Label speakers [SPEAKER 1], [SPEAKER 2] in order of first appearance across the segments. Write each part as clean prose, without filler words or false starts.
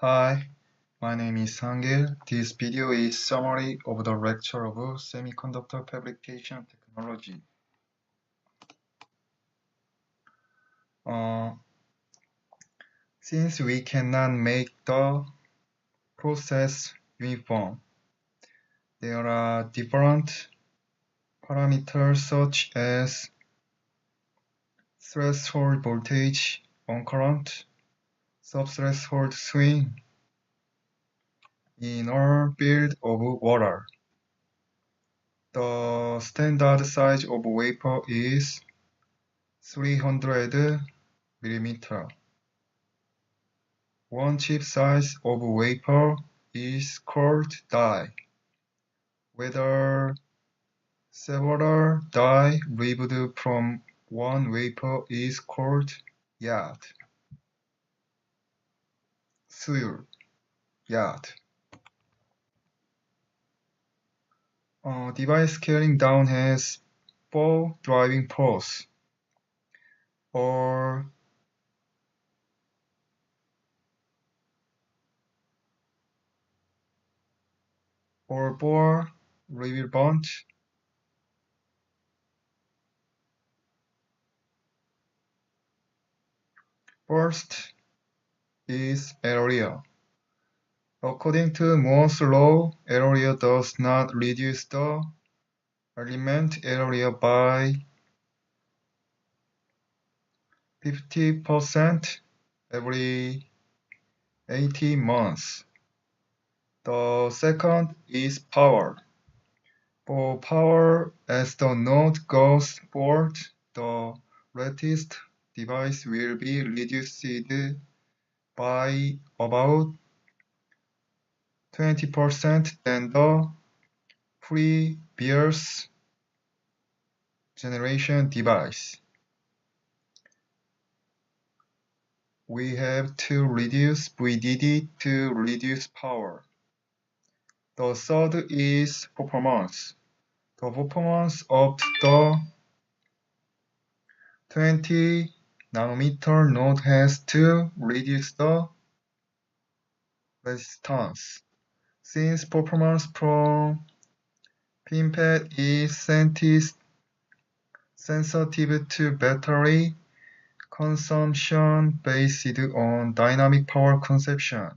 [SPEAKER 1] Hi, my name is Hangil. This video is summary of the lecture of semiconductor fabrication technology. Uh, since we cannot make the process uniform, there are different parameters such as threshold voltage on current, subthreshold swing in a field of water. The standard size of wafer is 300 millimeter. One chip size of wafer is called die. Whether several die received from one wafer is called yard. 수율, yard. Device scaling down has 4 driving forces, or four reveal bunch. First is area. According to Moore's law, area does not reduce the element area by 50% every 18 months. The second is power. For power, as the node goes forward, the latest device will be reduced by about 20% than the previous generation device. We have to reduce VDD to reduce power. The third is performance. The performance of the 20 nanometer node has to reduce the resistance. Since performance from FinFET is sensitive to battery consumption based on dynamic power consumption,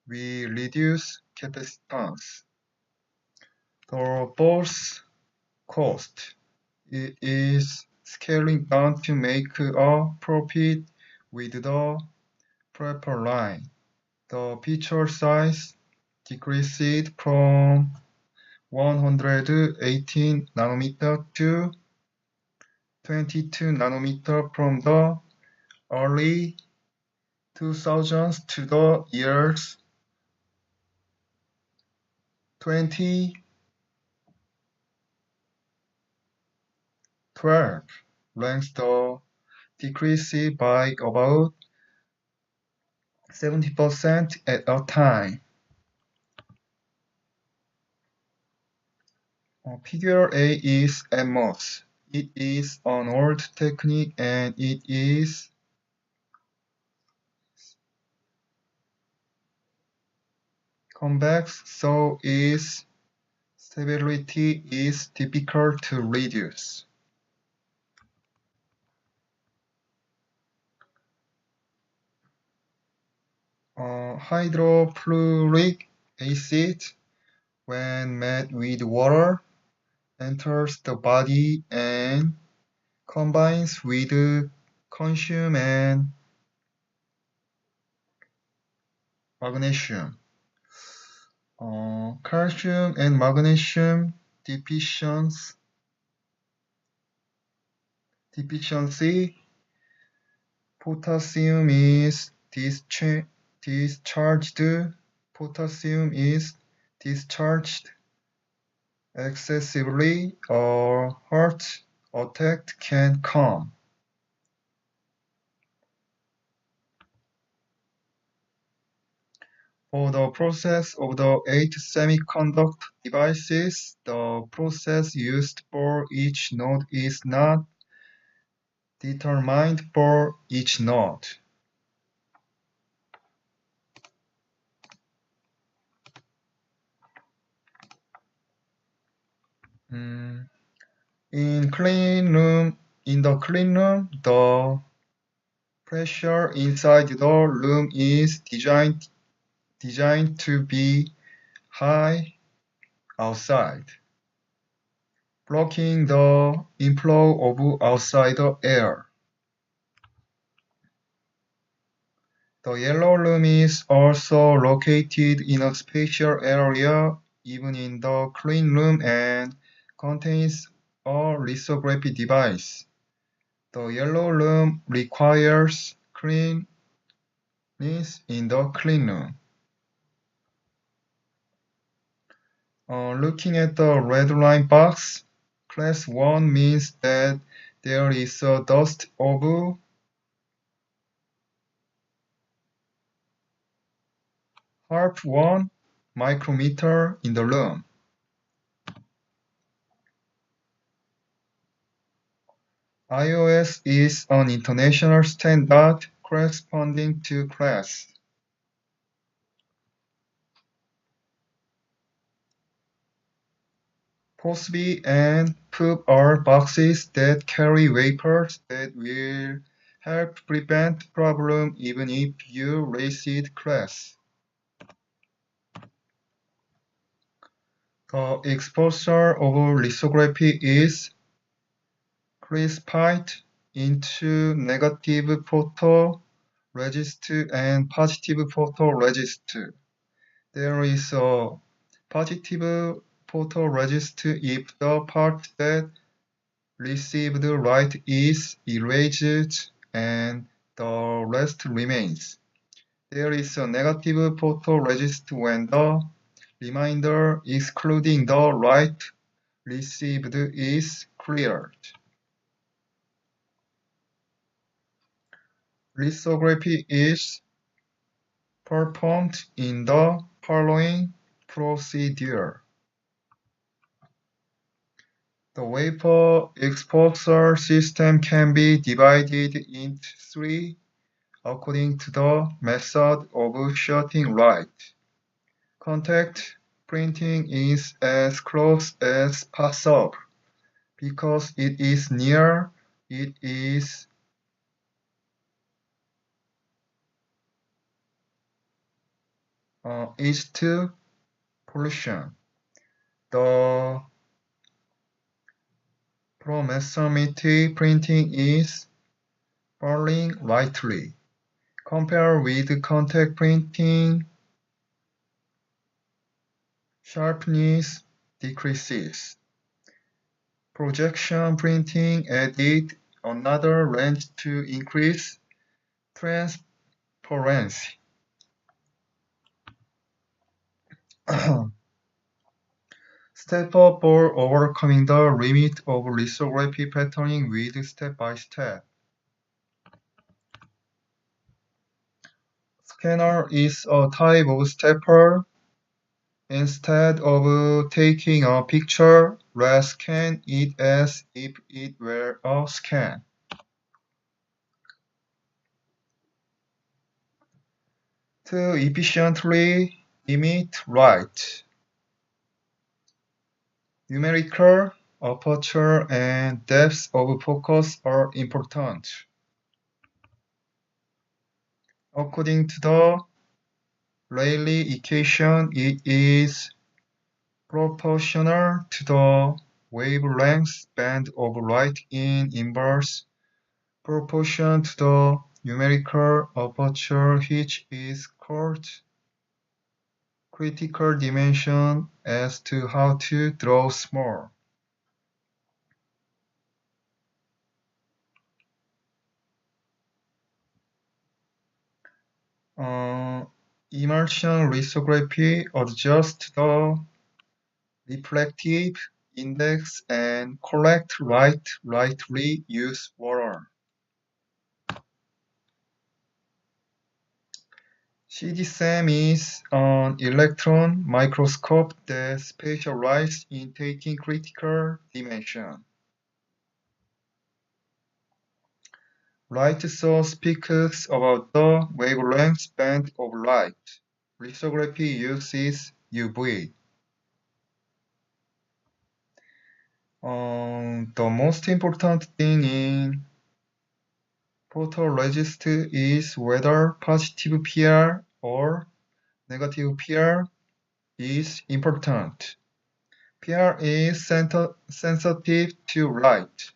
[SPEAKER 1] we reduce capacitance. The fourth cost is scaling down to make a profit with the prepper line. The feature size decreased from 118 nanometer to 22 nanometer from the early 2000s to the years 2012. Ranks the decrease by about 70% at a time. Figure A is MOS. It is an old technique and it is convex, so its stability is difficult to reduce. Hydrofluoric acid, when met with water, enters the body and combines with calcium and magnesium. Calcium and magnesium deficiency, potassium is discharged. Potassium is discharged excessively, or heart attack can come. For the process of the 8 semiconductor devices, the process used for each node is not determined for each node. Mm, in the clean room, the pressure inside the room is designed to be high outside, blocking the inflow of outside air. The yellow room is also located in a special area, even in the clean room, and contains a lithography device. The yellow room requires cleanness in the clean room. Looking at the red line box, class 1 means that there is a dust of half 1 micrometer in the room. iOS is an international standard corresponding to class. POSB and POOP are boxes that carry wafers that will help prevent problem even if you reset class. The exposure of lithography is classified into negative photoresist and positive photoresist. There is a positive photoresist if the part that received light is erased and the rest remains. There is a negative photoresist when the remainder, excluding the light received, is cleared. Lithography is performed in the following procedure. The wafer exposure system can be divided into three according to the method of shutting light. Contact printing is as close as possible because it is near, it is to pollution. The proximity printing is falling lightly. Compared with contact printing, sharpness decreases. Projection printing added another range to increase transparency. Step 4 for overcoming the limit of lithography patterning with step-by-step. Scanner is a type of stepper. Instead of taking a picture, let's scan it as if it were a scan. To efficiently emit light, numerical aperture and depth of focus are important. According to the Rayleigh equation, it is proportional to the wavelength band of light in inverse proportion to the numerical aperture, which is called critical dimension, as to how to draw small. Immersion lithography adjusts the reflective index and collect light lightly use water. CDSEM is an electron microscope that specializes in taking critical dimension. Light source speaks about the wavelength band of light. Lithography uses UV. The most important thing in photoresist is whether positive PR or negative PR is important. PR is sensitive to light.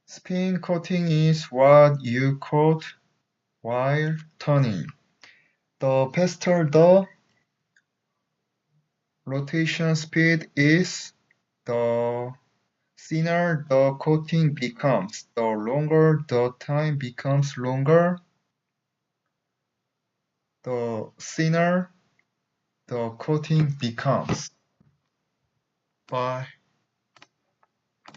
[SPEAKER 1] Spin coating is what you coat while turning. The faster the rotation speed is, the thinner the coating becomes. The longer the time becomes longer, the thinner the coating becomes. Bye.